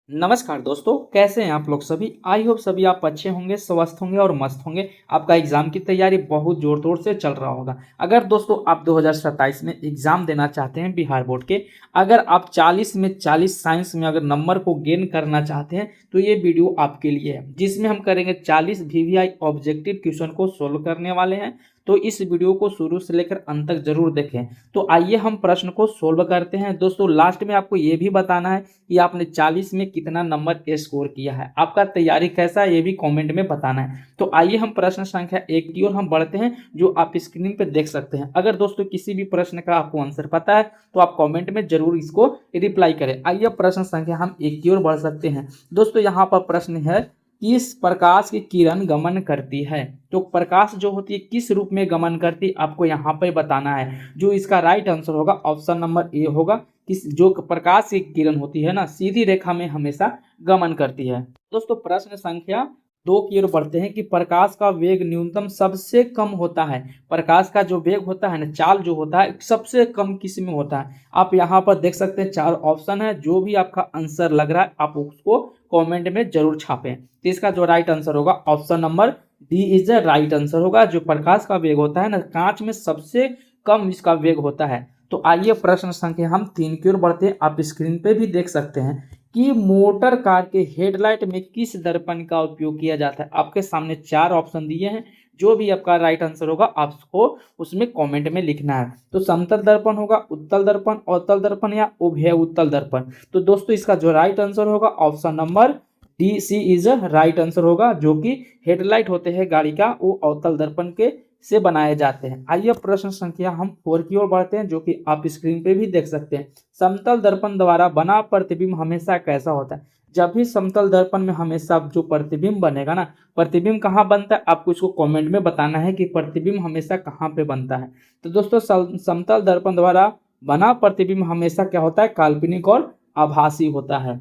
नमस्कार दोस्तों, कैसे हैं आप लोग सभी। आई होप सभी आप अच्छे होंगे, स्वस्थ होंगे और मस्त होंगे। आपका एग्जाम की तैयारी बहुत जोर तोड़ से चल रहा होगा। अगर दोस्तों आप 2027 में एग्जाम देना चाहते हैं बिहार बोर्ड के, अगर आप 40 में 40 साइंस में अगर नंबर को गेन करना चाहते हैं तो ये वीडियो आपके लिए है, जिसमें हम करेंगे 40 वीवीआई ऑब्जेक्टिव क्वेश्चन को सोल्व करने वाले हैं। तो इस वीडियो को शुरू से लेकर अंत तक जरूर देखें। तो आइए हम प्रश्न को सोल्व करते हैं। दोस्तों लास्ट में आपको ये भी बताना है कि आपने 40 में कितना नंबर स्कोर किया है, आपका तैयारी कैसा है ये भी कमेंट में बताना है। तो आइए हम प्रश्न संख्या 1 की ओर हम बढ़ते हैं, जो आप स्क्रीन पे देख सकते हैं। अगर दोस्तों किसी भी प्रश्न का आपको आंसर पता है तो आप कमेंट में जरूर इसको रिप्लाई करें। आइए प्रश्न संख्या हम 1 की ओर बढ़ सकते हैं। दोस्तों यहाँ पर प्रश्न है, किस प्रकाश की किरण गमन करती है। तो प्रकाश जो होती है किस रूप में गमन करती है आपको यहाँ पर बताना है। जो इसका राइट आंसर होगा ऑप्शन नंबर ए होगा। किस जो प्रकाश की किरण होती है ना, सीधी रेखा में हमेशा गमन करती है। दोस्तों प्रश्न संख्या 2 की ओर बढ़ते हैं कि प्रकाश का वेग न्यूनतम सबसे कम होता है। प्रकाश का जो वेग होता है ना, चाल जो होता है सबसे कम किस में होता है। आप यहाँ पर देख सकते हैं 4 ऑप्शन है। जो भी आपका आंसर लग रहा है आप उसको कमेंट में जरूर छापें। तो इसका जो राइट आंसर होगा option number D is the right answer होगा। जो प्रकाश का वेग होता है ना, कांच में सबसे कम इसका वेग होता है। तो आइए प्रश्न संख्या हम 3 की ओर बढ़ते हैं। आप स्क्रीन पे भी देख सकते हैं कि मोटर कार के हेडलाइट में किस दर्पण का उपयोग किया जाता है। आपके सामने 4 ऑप्शन दिए हैं। जो भी आपका राइट आंसर होगा आपको उसमें कमेंट में लिखना है। तो समतल दर्पण होगा, उत्तल दर्पण, अवतल दर्पण या उभय उत्तल दर्पण। तो दोस्तों इसका जो राइट आंसर होगा option number D C is right answer होगा। जो कि हेडलाइट होते हैं गाड़ी का वो अवतल दर्पण के से बनाए जाते हैं। आइए प्रश्न संख्या हम 4 की ओर बढ़ते हैं, जो कि आप स्क्रीन पे भी देख सकते हैं। समतल दर्पण द्वारा बना प्रतिबिंब हमेशा कैसा होता है। जब भी समतल दर्पण में हमेशा जो प्रतिबिंब बनेगा ना, प्रतिबिंब कहाँ बनता है आपको इसको कमेंट में बताना है कि प्रतिबिंब हमेशा कहाँ पे बनता है। तो दोस्तों समतल दर्पण द्वारा बना प्रतिबिंब हमेशा क्या होता है, काल्पनिक और आभासी होता है।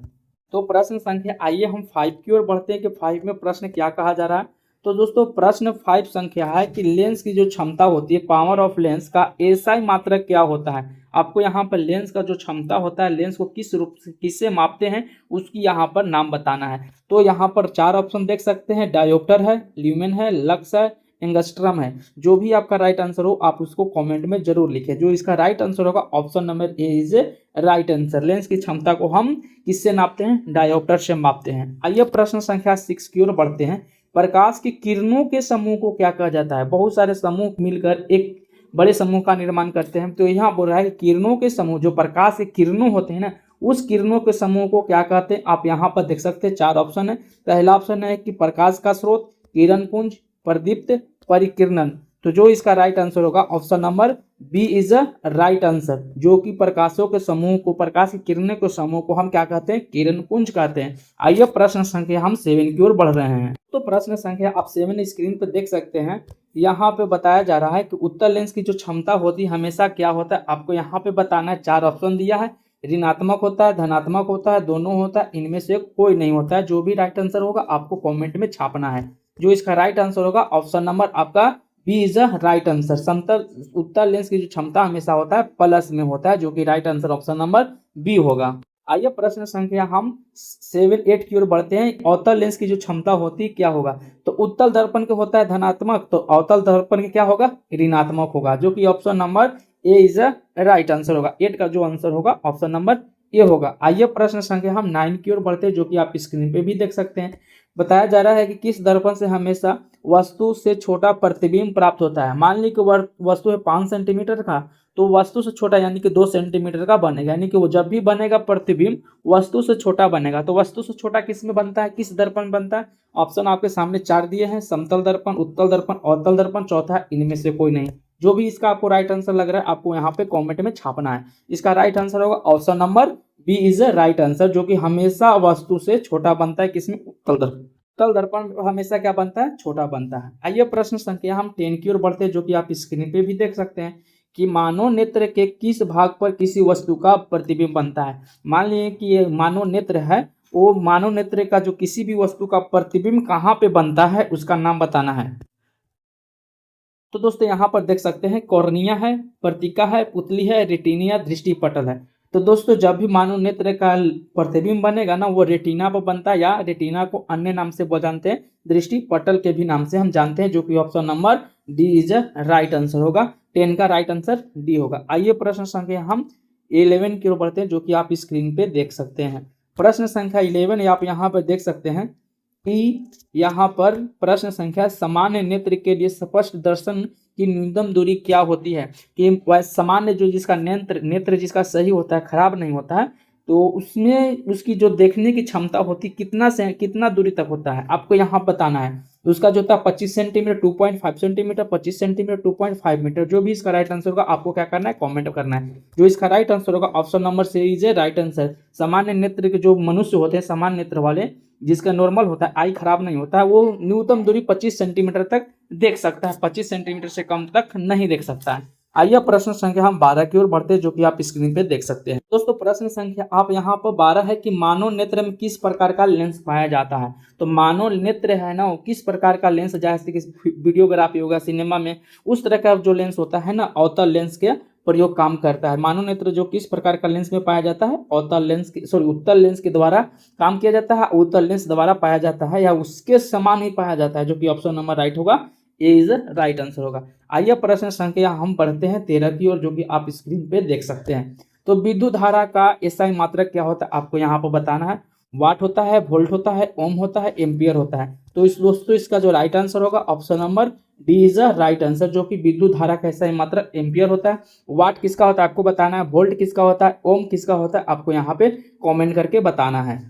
तो प्रश्न संख्या आइए हम 5 की ओर बढ़ते हैं कि 5 में प्रश्न क्या कहा जा रहा है। तो दोस्तों प्रश्न 5 संख्या है कि लेंस की जो क्षमता होती है, पावर ऑफ लेंस का एसआई मात्रक क्या होता है। आपको यहाँ पर लेंस का जो क्षमता होता है, लेंस को किस रूप से किससे मापते हैं उसकी यहाँ पर नाम बताना है। तो यहाँ पर 4 ऑप्शन देख सकते हैं। डायोप्टर है, ल्यूमेन है, लक्स है, एंगस्ट्रम है। जो भी आपका राइट आंसर हो आप उसको कमेंट में जरूर लिखें। जो इसका राइट आंसर होगा option number A is right answer. Lens की क्षमता को हम किससे नापते हैं, डायोप्टर से मापते हैं। आइए प्रश्न संख्या 6 की ओर बढ़ते हैं। प्रकाश की किरणों के समूह को क्या कहा जाता है। बहुत सारे समूह मिलकर एक बड़े समूह का निर्माण करते हैं। तो यहाँ बोल रहा है कि किरणों के समूह, जो प्रकाश के किरणों होते हैं ना, उस किरणों के समूह को क्या कहते हैं। आप यहाँ पर देख सकते हैं 4 ऑप्शन है। पहला ऑप्शन है कि प्रकाश का स्रोत, किरण पुंज, प्रदीप्त, परिकिरणन। तो जो इसका राइट आंसर होगा option number B is a right answer. जो कि प्रकाशों के समूह को, प्रकाश की किरणों के समूह को हम क्या कहते हैं, किरण पुंज कहते हैं। आइए प्रश्न संख्या हम 7 की ओर बढ़ रहे हैं। तो प्रश्न संख्या आप 7 स्क्रीन पर देख सकते हैं। यहाँ पे बताया जा रहा है कि उत्तल लेंस की जो क्षमता होती है हमेशा क्या होता है, आपको यहाँ पे बताना है। 4 ऑप्शन दिया है। ऋणात्मक होता है, धनात्मक होता है, दोनों होता है, इनमें से कोई नहीं होता है। जो भी राइट आंसर होगा आपको कमेंट में छापना है। जो इसका राइट आंसर होगा ऑप्शन नंबर आपका B is a right answer. समतल उत्तल लेंस की जो क्षमता हमेशा होता है प्लस में होता है। जो कि right answer option number B होगा। आइए प्रश्न संख्या हम 7-8 की ओर बढ़ते हैं। अवतल लेंस की जो क्षमता होती है क्या होगा। तो उत्तल दर्पण के होता है धनात्मक, तो अवतल दर्पण के क्या होगा, ऋणात्मक होगा। जो कि option number A is a right answer होगा। 8 का जो आंसर होगा ऑप्शन नंबर ए होगा। आइए प्रश्न संख्या हम 9 की ओर बढ़ते हैं, जो कि आप स्क्रीन पे भी देख सकते हैं। बताया जा रहा है कि किस दर्पण से हमेशा वस्तु से छोटा प्रतिबिंब प्राप्त होता है। मान ली कि वस्तु है 5 सेंटीमीटर का, तो वस्तु से छोटा यानी कि 2 सेंटीमीटर का बनेगा। यानी कि वो जब भी बनेगा प्रतिबिंब वस्तु से छोटा बनेगा। तो वस्तु से छोटा किस में बनता है, किस दर्पण बनता है। ऑप्शन आपके सामने 4 दिए हैं। समतल दर्पण, उत्तल दर्पण, अवतल दर्पण, चौथा है इनमें से कोई नहीं। जो भी इसका आपको राइट आंसर लग रहा है आपको यहाँ पे कॉमेंट में छापना है। इसका राइट आंसर होगा option number B is a right answer. जो कि हमेशा वस्तु से छोटा बनता है, किसमें, उत्तल दर्पण। उत्तल दर्पण हमेशा क्या बनता है, छोटा बनता है। आइए प्रश्न संख्या हम 10 की ओर बढ़ते हैं, जो कि आप स्क्रीन पे भी देख सकते हैं कि मानव नेत्र के किस भाग पर किसी वस्तु का प्रतिबिंब बनता है। मान लीजिए कि ये मानव नेत्र है, वो मानव नेत्र का जो किसी भी वस्तु का प्रतिबिंब कहाँ पे बनता है उसका नाम बताना है। तो दोस्तों यहाँ पर देख सकते हैं कॉर्निया है, वर्तिका है, पुतली है, रेटिनिया, दृष्टि पटल है। तो दोस्तों जब भी मानव नेत्र का प्रतिबिंब बनेगा ना, वो रेटिना पर बनता है, या रेटिना को अन्य नाम से जानते हैं दृष्टि पटल के भी नाम से हम जानते हैं, जो कि option number D is right answer होगा। 10 का राइट आंसर डी होगा। आइए प्रश्न संख्या हम 11 की ओर बढ़ते हैं, जो कि आप स्क्रीन पे देख सकते हैं। प्रश्न संख्या 11 आप यहाँ पर देख सकते हैं कि यहाँ पर प्रश्न संख्या सामान्य नेत्र के लिए स्पष्ट दर्शन की न्यूनतम दूरी क्या होती है। कि वह सामान्य जो जिसका नेत्र जिसका सही होता है, खराब नहीं होता है, तो उसमें उसकी जो देखने की क्षमता होती कितना दूरी तक होता है, आपको यहाँ बताना है। तो उसका जो था 25 सेंटीमीटर, 2.5 सेंटीमीटर, 25 सेंटीमीटर, 2.5 मीटर। जो भी इसका राइट आंसर होगा आपको क्या करना है, कमेंट करना है। जो इसका राइट आंसर होगा option number C is a right answer. सामान्य नेत्र के जो मनुष्य होते हैं, सामान्य नेत्र वाले, जिसका नॉर्मल होता है, आई खराब नहीं होता है, वो न्यूनतम दूरी 25 सेंटीमीटर तक देख सकता है, 25 सेंटीमीटर से कम तक नहीं देख सकता है। आइए प्रश्न संख्या हम 12 की ओर बढ़ते हैं, जो कि आप स्क्रीन पे देख सकते हैं। दोस्तों प्रश्न संख्या आप यहाँ पर 12 है कि मानव नेत्र में किस प्रकार का लेंस पाया जाता है। तो मानव नेत्र है ना, वो किस प्रकार का लेंस, जैसे कि वीडियोग्राफी होगा, सिनेमा में उस तरह का जो लेंस होता है ना, अवतल लेंस के प्रयोग काम करता है। मानव नेत्र जो किस प्रकार का लेंस में पाया जाता है, अवतल लेंस के उत्तल लेंस के द्वारा काम किया जाता है, उत्तल लेंस द्वारा पाया जाता है, या उसके समान ही पाया जाता है, जो कि ऑप्शन नंबर राइट होगा, ए इज राइट आंसर होगा। आइए प्रश्न संख्या हम बढ़ते हैं 13 की ओर, जो कि आप स्क्रीन पे देख सकते हैं। तो विद्युत धारा का एसआई मात्रक क्या होता है, आपको यहाँ पर बताना है। वाट होता है, वोल्ट होता है, ओम होता है, एम्पियर होता है। तो इस दोस्तों इसका जो राइट आंसर होगा option number D is a right answer, जो कि विद्युत धारा का एसआई मात्रक एम्पियर होता है। वाट किसका होता है आपको बताना है, वोल्ट किसका होता है, ओम किसका होता है, आपको यहाँ पे कॉमेंट करके बताना है।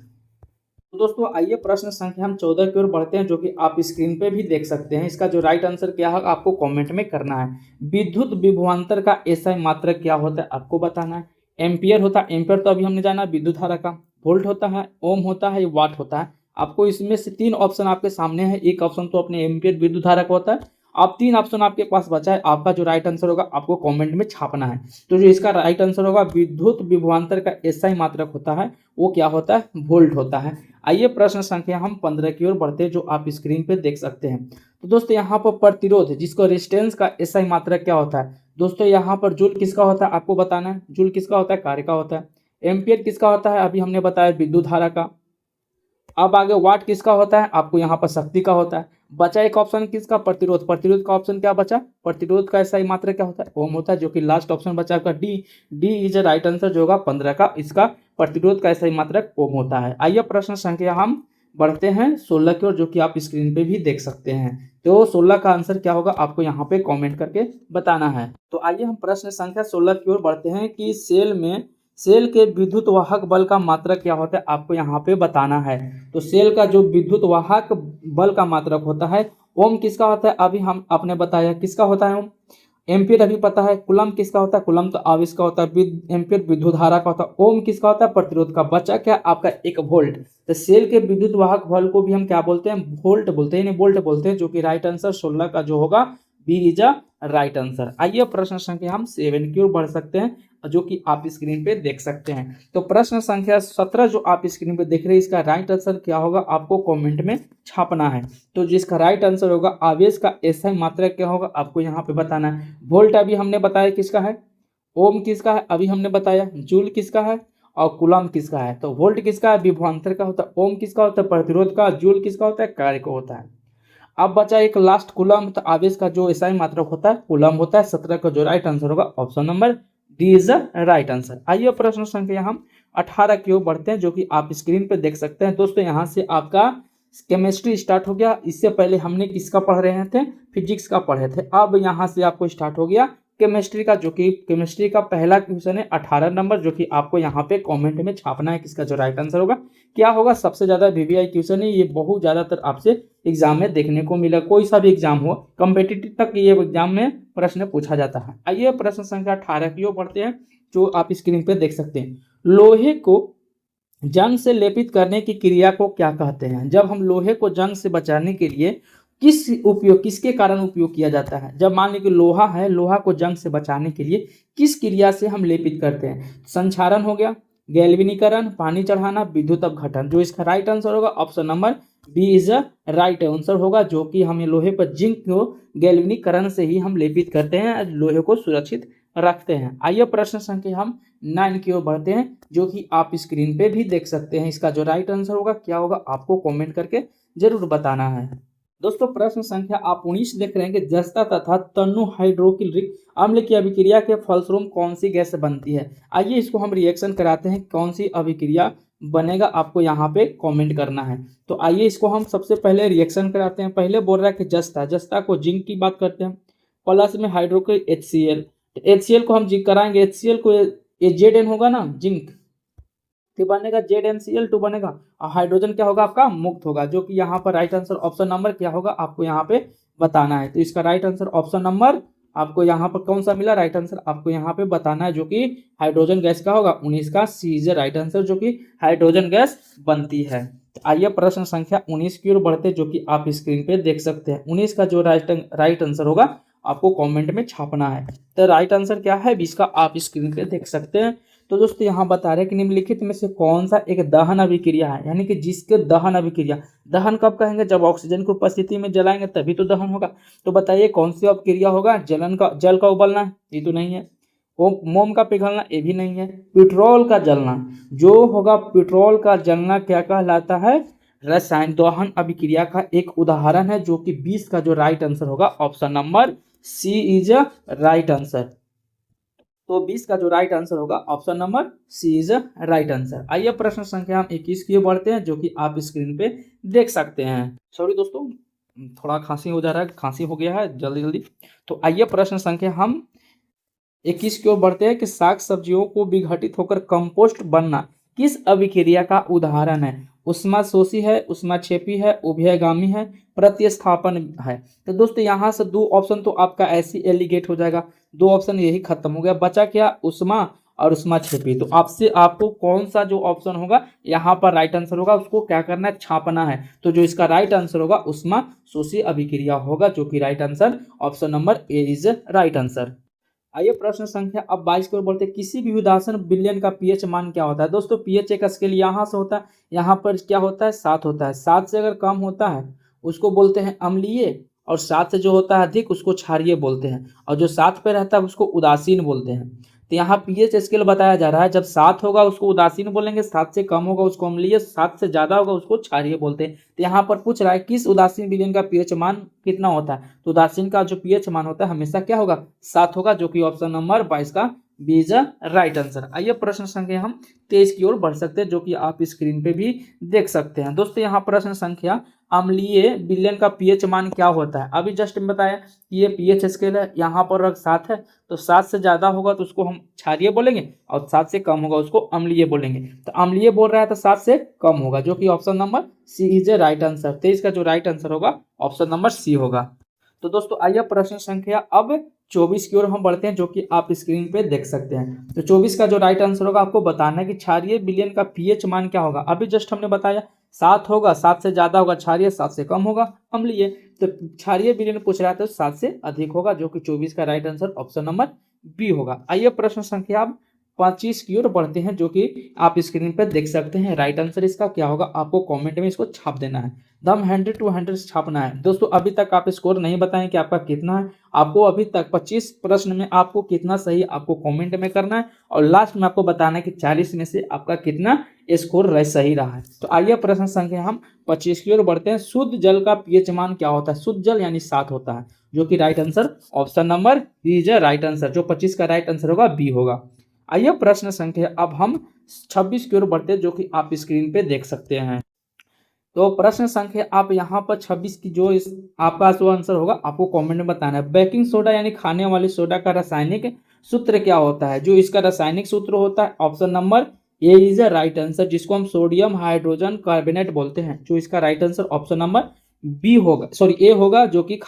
तो दोस्तों आइए प्रश्न संख्या हम 14 की ओर बढ़ते हैं, जो कि आप स्क्रीन पे भी देख सकते हैं। इसका जो राइट आंसर क्या है आपको कमेंट में करना है। विद्युत विभवांतर का एसआई मात्रक क्या होता है आपको बताना है। एम्पियर होता है, एम्पियर तो अभी हमने जाना विद्युत धारा का। वोल्ट होता है, ओम होता है, वाट होता है। आपको इसमें से 3 ऑप्शन आपके सामने है। एक ऑप्शन तो अपने एम्पियर विद्युत धारा का होता है। अब 3 ऑप्शन आपके पास बचा है, आपका जो राइट आंसर होगा आपको कमेंट में छापना है। तो जो इसका राइट आंसर होगा विद्युत विभवांतर का एसआई मात्रक होता है, वो क्या होता है, वोल्ट होता है। आइए प्रश्न संख्या हम 15 की ओर बढ़ते हैं, जो आप स्क्रीन पे देख सकते हैं। तो दोस्तों यहाँ पर प्रतिरोध, जिसको रेजिस्टेंस का एसआई मात्रक क्या होता है। दोस्तों यहाँ पर जूल किसका होता है आपको बताना है। जूल किसका होता है, कार्य का होता है। एम्पियर किसका होता है, अभी हमने बताया विद्युत धारा का। अब आगे वाट किसका होता है, आपको यहाँ पर शक्ति का होता है। बचा एक ऑप्शन किसका, प्रतिरोध। प्रतिरोध का ऑप्शन क्या बचा, प्रतिरोध का एसआई मात्रक क्या होता है, ओम होता है, जो कि लास्ट ऑप्शन बचा आपका D. D is a right answer, जो होगा 15 का, इसका प्रतिरोध का एसआई मात्रक ओम होता है। आइए प्रश्न संख्या हम बढ़ते हैं 16 की ओर, जो कि आप स्क्रीन पे भी देख सकते हैं। तो 16 का आंसर क्या होगा आपको यहाँ पे कमेंट करके बताना है। तो आइए हम प्रश्न संख्या 16 की ओर बढ़ते हैं कि सेल के विद्युत वाहक बल का मात्रक क्या होता है आपको यहाँ पे बताना है। तो सेल का जो विद्युत वाहक बल का मात्रक होता है, ओम किसका होता है, अभी हम आपने बताया किसका होता है ओम। एम्पियर अभी पता है। कुलम किसका होता है, कुलम तो अब इसका होता है एम्पियर विद्युत धारा का होता है। ओम किसका होता है, प्रतिरोध का। बचा क्या आपका एक वोल्ट। तो सेल के विद्युत वाहक बल को भी हम क्या बोलते हैं, वोल्ट बोलते हैं, वोल्ट बोलते हैं, जो कि राइट आंसर 16 का जो होगा B is a right answer. आइए प्रश्न संख्या हम 7 की ओर बढ़ सकते हैं, जो कि आप स्क्रीन पे देख सकते हैं। तो प्रश्न संख्या 17 जो आप स्क्रीन पे देख रहे हैं, इसका राइट आंसर क्या होगा आपको कमेंट में छापना है। तो जिसका राइट आंसर होगा आवेश का एसआई मात्रक क्या होगा आपको यहाँ पे बताना है। वोल्ट अभी हमने बताया किसका है, ओम किसका है अभी हमने बताया, जूल किसका है, और कुलम किसका है। तो वोल्ट किसका है, विभवांतर का होता है। ओम किसका होता है, प्रतिरोध का। जूल किसका होता है, कार्य का होता है। अब बचा एक लास्ट कुलम। तो आवेश का जो एसआई मात्रक होता है कुलम होता है। 17 का जो राइट आंसर होगा option number D is the right answer. आइए प्रश्न संख्या हम 18 की ओर बढ़ते हैं, जो कि आप स्क्रीन पे देख सकते हैं। दोस्तों यहाँ से आपका केमिस्ट्री स्टार्ट हो गया। इससे पहले हमने किसका पढ़ रहे थे, फिजिक्स का पढ़े थे। अब यहाँ से आपको स्टार्ट हो गया केमिस्ट्री का, जो कि केमिस्ट्री का पहला क्वेश्चन है 18 नंबर, जो कि आपको यहाँ पे कमेंट में छापना है किसका जो राइट आंसर होगा। क्या होगा, सबसे ज्यादा वीवीआई क्वेश्चन है ये, बहुत ज्यादातर आपसे एग्जाम में देखने को मिला। कोई सा भी एग्जाम हो, कॉम्पिटिटिव तक ये एग्जाम में प्रश्न पूछा जाता है। आइए प्रश्न संख्या 18 की ओर बढ़ते हैं, जो आप स्क्रीन पे देख सकते हैं। लोहे को जंग से लेपित करने की क्रिया को क्या कहते हैं। जब हम लोहे को जंग से बचाने के लिए किसके कारण उपयोग किया जाता है। जब मान लीजिए लोहा है, लोहा को जंग से बचाने के लिए किस क्रिया से हम लेपित करते हैं। संक्षारण हो गया, गैल्वेनीकरण, पानी चढ़ाना, विद्युत अपघटन। जो इसका राइट आंसर होगा option number B is a right answer होगा, जो कि हमें लोहे पर जिंक को गैल्वेनीकरण से ही हम लेपित करते हैं लोहे को सुरक्षित रखते हैं। आइए प्रश्न संख्या हम 9 की ओर बढ़ते हैं, जो कि आप स्क्रीन पे भी देख सकते हैं। इसका जो राइट आंसर होगा क्या होगा, आपको कमेंट करके जरूर बताना है। दोस्तों प्रश्न संख्या आप 19 देख रहे हैं कि जस्ता तथा तनु हाइड्रोक्लोरिक अम्ल की अभिक्रिया के फलस्वरूप कौन सी गैस बनती है। आइए इसको हम रिएक्शन कराते हैं, कौन सी अभिक्रिया बनेगा आपको यहाँ पे कमेंट करना है। तो आइए इसको हम सबसे पहले रिएक्शन कराते हैं। पहले बोल रहा है कि जस्ता, जस्ता को जिंक की बात करते हैं, प्लस में हाइड्रोक्लोरिक HCl, HCl को हम जिंक कराएंगे, HCl को ये Zn होगा ना जिंक, तो बनेगा ZnCl2 बनेगा, और हाइड्रोजन क्या होगा आपका मुक्त होगा, जो कि यहाँ पर राइट आंसर ऑप्शन नंबर क्या होगा आपको यहाँ पे बताना है। तो इसका राइट आंसर ऑप्शन नंबर आपको यहाँ पर कौन सा मिला, राइट आंसर आपको यहाँ पे बताना है, जो कि हाइड्रोजन गैस का होगा 19 का सी इज राइट आंसर, जो कि हाइड्रोजन गैस बनती है। तो आइए प्रश्न संख्या 19 की ओर बढ़ते, जो कि आप स्क्रीन पे देख सकते हैं। 19 का जो राइट आंसर होगा आपको कमेंट में छापना है। तो राइट आंसर क्या है 20 का, आप स्क्रीन पे देख सकते हैं। तो दोस्तों यहाँ बता रहे हैं कि निम्नलिखित में से कौन सा एक दहन अभिक्रिया है, यानी कि जिसके दहन अभिक्रिया, दहन कब कहेंगे, जब ऑक्सीजन की उपस्थिति में जलाएंगे तभी तो दहन होगा। तो बताइए कौन सी अभिक्रिया होगा, जल का उबलना, ये तो नहीं है, मोम का पिघलना, ये भी नहीं है, पेट्रोल का जलना, जो होगा पेट्रोल का जलना क्या कहलाता है, रसायन दहन अभिक्रिया का एक उदाहरण है, जो कि 20 का जो राइट आंसर होगा option number C is right answer. तो 20 का जो राइट आंसर होगा option number C is right answer. आइए प्रश्न संख्या हम 21 की ओर बढ़ते हैं, जो कि आप स्क्रीन पे देख सकते हैं। सॉरी दोस्तों, थोड़ा खांसी हो जा रहा है, खांसी हो गया है जल्दी जल्दी। तो आइए प्रश्न संख्या हम 21 की ओर बढ़ते हैं कि साग सब्जियों को विघटित होकर कंपोस्ट बनना किस अभिक्रिया का उदाहरण है। उष्माशोषी है, उष्माक्षेपी है, उभयगामी है, प्रतिस्थापन है। तो दोस्तों यहाँ से दो ऑप्शन तो आपका ऐसे एलिगेट हो जाएगा, दो ऑप्शन यही खत्म हो गया, बचा क्या, उष्मा और उष्माक्षेपी। तो आपसे आपको कौन सा जो ऑप्शन होगा यहाँ पर राइट आंसर होगा उसको क्या करना है, छापना है। तो जो इसका राइट आंसर होगा उष्माशोषी अभिक्रिया होगा, जो कि right answer option number A is right answer. आइए प्रश्न संख्या अब 22 की ओर बढ़ते, किसी भी उदासीन विलयन का पीएच मान क्या होता है। दोस्तों पीएच एक स्केल यहाँ से होता है, यहाँ पर क्या होता है 7 होता है, 7 से अगर कम होता है उसको बोलते हैं अम्लीय, और 7 से जो होता है अधिक उसको क्षारीय बोलते हैं, और जो 7 पे रहता है उसको उदासीन बोलते हैं। तो यहाँ पीएच स्केल बताया जा रहा है, जब 7 होगा उसको उदासीन बोलेंगे, 7 से कम होगा उसको अम्लीय, 7 से ज्यादा होगा उसको क्षारीय बोलते हैं। तो यहाँ पर पूछ रहा है किस उदासीन विलयन का पीएच मान कितना होता है। तो उदासीन का जो पीएच मान होता है हमेशा क्या होगा, 7 होगा, जो कि ऑप्शन नंबर 22 का बी इज राइट आंसर। आइए प्रश्न संख्या हम 23 की ओर बढ़ सकते हैं, जो कि आप स्क्रीन पे भी देख सकते हैं। दोस्तों यहाँ प्रश्न संख्या अम्लीय विलयन का पीएच मान क्या होता है, अभी जस्ट बताया कि ये पीएच स्केल है, यहाँ पर अगर 7 है तो 7 से ज्यादा होगा तो उसको हम क्षारीय बोलेंगे, और 7 से कम होगा उसको अम्लीय बोलेंगे। तो अम्लीय बोल रहा है तो 7 से कम होगा, जो कि option number C is a right answer. 23 का जो राइट आंसर होगा ऑप्शन नंबर सी होगा। तो दोस्तों आइए प्रश्न संख्या अब 24 की ओर हम बढ़ते हैं, जो कि आप स्क्रीन पे देख सकते हैं। तो 24 का जो राइट आंसर होगा आपको बताना है कि क्षारीय विलयन का पीएच मान क्या होगा। अभी जस्ट हमने बताया 7 होगा, 7 से ज्यादा होगा क्षारीय, 7 से कम होगा अम्लीय। तो क्षारीय विलयन पूछ रहा है तो 7 से अधिक होगा, जो कि 24 का right answer option number B होगा। आइए प्रश्न संख्या अब 25 की ओर बढ़ते हैं, जो कि आप स्क्रीन पर देख सकते हैं। राइट आंसर इसका क्या होगा आपको कमेंट में इसको छाप देना है, दम 100 to 100 छापना है। दोस्तों अभी तक आप स्कोर नहीं बताएं कि आपका कितना है, आपको अभी तक 25 प्रश्न में आपको कितना सही आपको कमेंट में करना है, और लास्ट में आपको बताना है कि 40 में से आपका कितना स्कोर सही रहा है। तो आइए प्रश्न संख्या हम 25 की ओर बढ़ते हैं। शुद्ध जल का पीएच मान क्या होता है। शुद्ध जल यानी 7 होता है, जो कि right answer option number B is right answer, जो 25 का राइट आंसर होगा बी होगा। आइए प्रश्न संख्या अब हम 26 की ओर बढ़ते हैं, जो कि आप स्क्रीन पे देख सकते हैं। तो प्रश्न संख्या आप यहाँ पर 26 की जो आपका जो आंसर होगा आपको कमेंट में बताना है। बेकिंग सोडा यानी खाने वाले सोडा का रासायनिक सूत्र क्या होता है। जो इसका रासायनिक सूत्र होता है option number A is a right answer, जिसको हम सोडियम हाइड्रोजन कार्बोनेट बोलते हैं। जो इसका right answer option number B होगा, सॉरी ए होगा, जो कि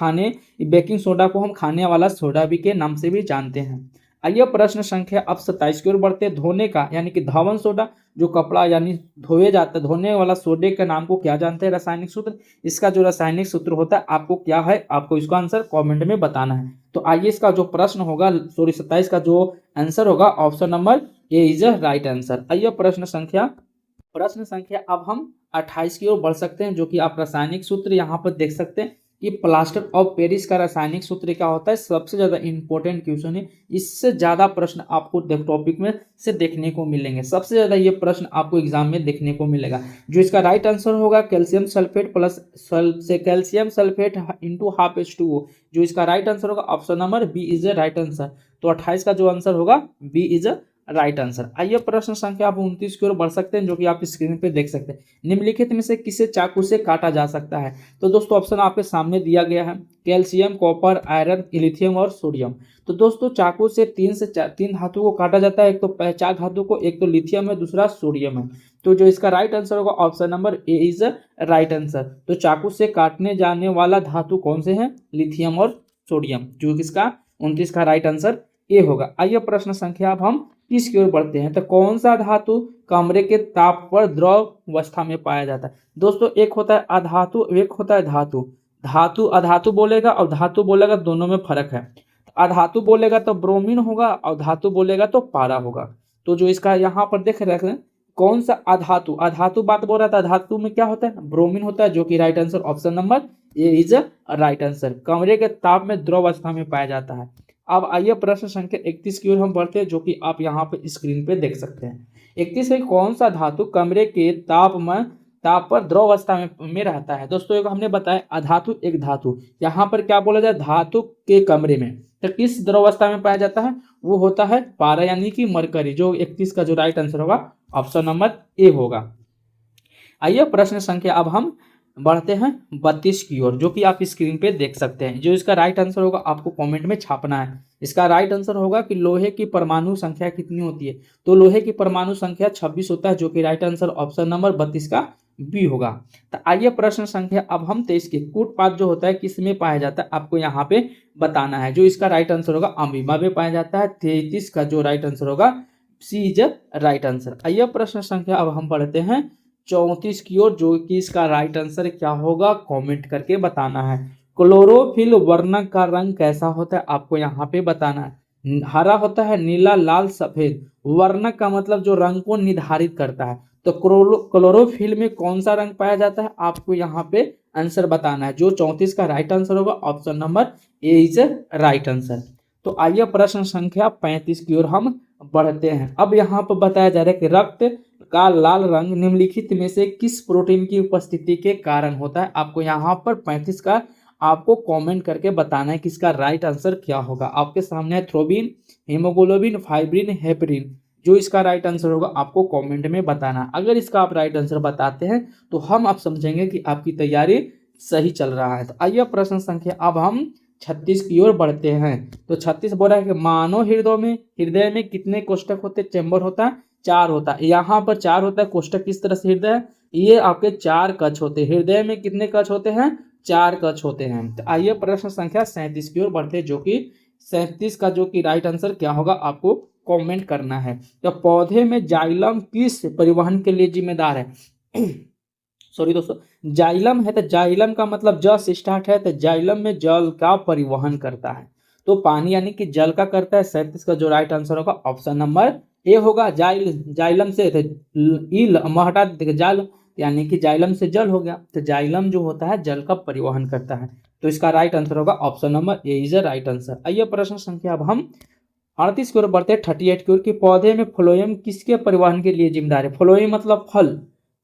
बेकिंग सोडा को हम खाने वाला सोडा भी के नाम से भी जानते हैं। आइए प्रश्न संख्या अब 27 की ओर बढ़ते हैं। धोने का यानी कि धावन सोडा, जो कपड़ा यानी धोए जाता है, धोने वाला सोडे के नाम को क्या जानते हैं, रासायनिक सूत्र। इसका जो रासायनिक सूत्र होता है आपको क्या है, आपको इसका आंसर कमेंट में बताना है। तो आइए इसका जो प्रश्न होगा, सॉरी 27 का जो आंसर होगा option number A is right answer. आइए प्रश्न संख्या अब हम 28 की ओर बढ़ सकते हैं, जो कि आप रासायनिक सूत्र यहाँ पर देख सकते हैं कि प्लास्टर ऑफ पेरिस का रासायनिक सूत्र क्या होता है, सबसे ज्यादा इंपॉर्टेंट क्वेश्चन है। इससे ज्यादा प्रश्न आपको टॉपिक में से देखने को मिलेंगे, सबसे ज्यादा ये प्रश्न आपको एग्जाम में देखने को मिलेगा। जो इसका राइट आंसर होगा calcium sulphate plus calcium sulphate into half H2O। जो इसका राइट आंसर होगा option number B is a right answer. तो 28 का जो आंसर होगा B is a right answer. आइए प्रश्न संख्या आप 29 की ओर बढ़ सकते हैं, जो कि आप स्क्रीन पे देख सकते हैं। निम्नलिखित में से किसे चाकू से काटा जा सकता है? तो दोस्तों ऑप्शन आपके सामने दिया गया है, कैल्शियम, कॉपर, आयरन, लिथियम और सोडियम। तो दोस्तों चाकू से तीन धातु को काटा जाता है, एक तो 4 धातु को, एक तो लिथियम है, दूसरा सोडियम है। तो जो इसका राइट आंसर होगा option number A is right answer. तो चाकू से काटने जाने वाला धातु कौन से हैं? लिथियम और सोडियम। जो किसका 29 का राइट आंसर ए होगा। आइए प्रश्न संख्या अब हम 30 की ओर बढ़ते हैं। तो कौन सा धातु कमरे के ताप पर द्रव अवस्था में पाया जाता है? दोस्तों एक होता है अधातु, एक होता है धातु। धातु अधातु बोलेगा और धातु बोलेगा, दोनों में फर्क है। अधातु बोलेगा तो ब्रोमीन होगा और धातु बोलेगा तो पारा होगा। तो जो इसका यहाँ पर देख रहे हैं कौन सा अधातु, अधातु बात बोल रहा था, धातु में क्या होता है? ब्रोमीन होता है, जो कि right answer option number A is right answer. कमरे के ताप में द्रव अवस्था में पाया जाता है। अब आइए प्रश्न संख्या 31 की ओर हम बढ़ते हैं, जो कि आप यहाँ पे स्क्रीन पे देख सकते हैं। 31 है, कौन सा धातु कमरे के ताप पर द्रव अवस्था में रहता है? दोस्तों एक हमने बताया अधातु एक धातु, यहाँ पर क्या बोला जाए? धातु के कमरे में। तो किस द्रव अवस्था में पाया जाता है? वो होता है पारा यानी कि मरकरी। जो 31 का जो राइट आंसर होगा ऑप्शन नंबर ए होगा। आइए प्रश्न संख्या अब हम बढ़ते हैं 32 की ओर, जो कि आप स्क्रीन पे देख सकते हैं। जो इसका राइट आंसर होगा आपको कमेंट में छापना है। इसका राइट आंसर होगा कि लोहे की परमाणु संख्या कितनी होती है? तो लोहे की परमाणु संख्या 26 होता है, जो कि राइट आंसर ऑप्शन नंबर 32 का बी होगा। तो आइए प्रश्न संख्या अब हम 23 की, कूटपात जो होता है किस में पाया जाता है आपको यहाँ पे बताना है। जो इसका राइट आंसर होगा अमीबा में पाया जाता है। 33 का जो राइट आंसर होगा सी इज राइट आंसर। आइए प्रश्न संख्या अब हम पढ़ते हैं 34 की ओर, जो कि इसका राइट आंसर क्या होगा कमेंट करके बताना है। क्लोरोफिल वर्णक का रंग कैसा होता है आपको यहाँ पे बताना है। हरा होता है, नीला, लाल, सफेद। वर्णक का मतलब जो रंग को निर्धारित करता है। तो क्लोरोफिल में कौन सा रंग पाया जाता है आपको यहाँ पे आंसर बताना है। जो 34 का राइट आंसर होगा option number A is right answer. तो आइए प्रश्न संख्या 35 की ओर हम बढ़ते हैं। अब यहाँ पर बताया जा रहा है कि रक्त का लाल रंग निम्नलिखित में से किस प्रोटीन की उपस्थिति के कारण होता है? आपको यहाँ पर 35 का आपको कमेंट करके बताना है कि इसका राइट आंसर क्या होगा। आपके सामने है थ्रोबिन, हीमोग्लोबिन, फाइब्रिन, हेपरिन। जो इसका राइट आंसर होगा आपको कमेंट में बताना। अगर इसका आप राइट आंसर बताते हैं तो हम आप समझेंगे कि आपकी तैयारी सही चल रहा है। तो आइए प्रश्न संख्या अब हम 36 की ओर बढ़ते हैं। तो 36 बोल रहा है कि मानव हृदय में कितने कोष्ठक होते, चैम्बर होता है? 4 होता है। यहाँ पर 4 होता है। कोष्ठक किस तरह से हृदय है? ये आपके 4 कक्ष होते हैं। हृदय में कितने कक्ष होते हैं? 4 कक्ष होते हैं। तो आइए प्रश्न संख्या 37 की ओर बढ़ते हैं, जो कि 37 का जो कि राइट आंसर क्या होगा आपको कमेंट करना है। तो पौधे में जाइलम किस परिवहन के लिए जिम्मेदार है? सॉरी दोस्तों, जाइलम है तो जाइलम का मतलब ज से स्टार्ट है, तो जाइलम में जल का परिवहन करता है। तो पानी यानी कि जल का करता है। 37 का जो राइट आंसर होगा ऑप्शन नंबर ए होगा। जाइलम से इल हटा देगा, जाल यानी कि जाइलम से जल हो गया। तो जाइलम जो होता है जल का परिवहन करता है। तो इसका राइट आंसर होगा option number A is right answer. आइए प्रश्न संख्या अब हम 38 की ओर बढ़ते हैं। 38 की ओर की पौधे में फ्लोएम किसके परिवहन के लिए जिम्मेदार है? फ्लोएम मतलब फल,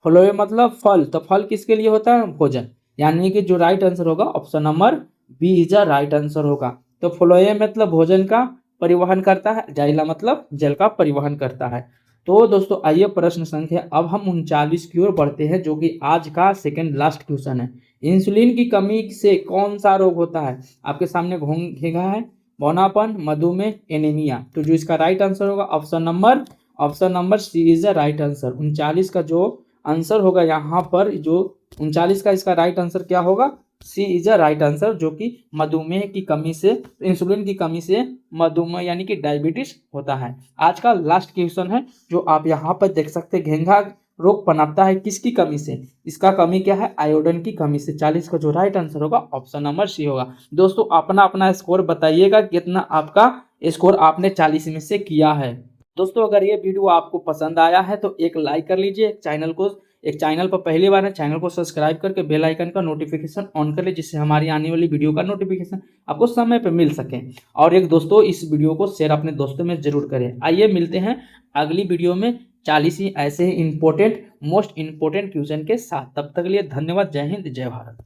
फ्लोएम मतलब फल। तो फल किसके लिए होता है? भोजन। यानी कि जो राइट आंसर होगा option number B is right answer होगा। तो फ्लोएम मतलब भोजन का परिवहन करता है, जाइला मतलब जल का परिवहन करता है। तो दोस्तों आइए प्रश्न संख्या अब हम 39 की ओर बढ़ते हैं, जो कि आज का सेकंड लास्ट क्वेश्चन है। इंसुलिन की कमी से कौन सा रोग होता है? आपके सामने घोंघा है, बौनापन, मधुमेह, एनीमिया। तो जो इसका राइट आंसर होगा option number C is the right answer. 39 का जो आंसर होगा यहाँ पर, जो 39 का इसका राइट आंसर क्या होगा? सी इज अ राइट आंसर, जो कि मधुमेह की कमी से, इंसुलिन की कमी से मधुमेह यानी कि डायबिटीज होता है। आज का लास्ट क्वेश्चन है जो आप यहाँ पर देख सकते हैं। घेंघा रोग पनपता है किसकी कमी से? इसका कमी क्या है? आयोडीन की कमी से। 40 का जो राइट आंसर होगा ऑप्शन नंबर सी होगा। दोस्तों अपना अपना स्कोर बताइएगा, कितना आपका स्कोर आपने 40 में से किया है। दोस्तों अगर ये वीडियो आपको पसंद आया है तो एक लाइक कर लीजिए, चैनल को एक चैनल पर पहली बार है, चैनल को सब्सक्राइब करके बेल आइकन का नोटिफिकेशन ऑन कर ले, जिससे हमारी आने वाली वीडियो का नोटिफिकेशन आपको समय पर मिल सके। और एक दोस्तों इस वीडियो को शेयर अपने दोस्तों में जरूर करें। आइए मिलते हैं अगली वीडियो में 40 ही ऐसे ही इंपॉर्टेंट मोस्ट इंपॉर्टेंट क्वेश्चन के साथ। तब तक के लिए धन्यवाद। जय हिंद, जय भारत।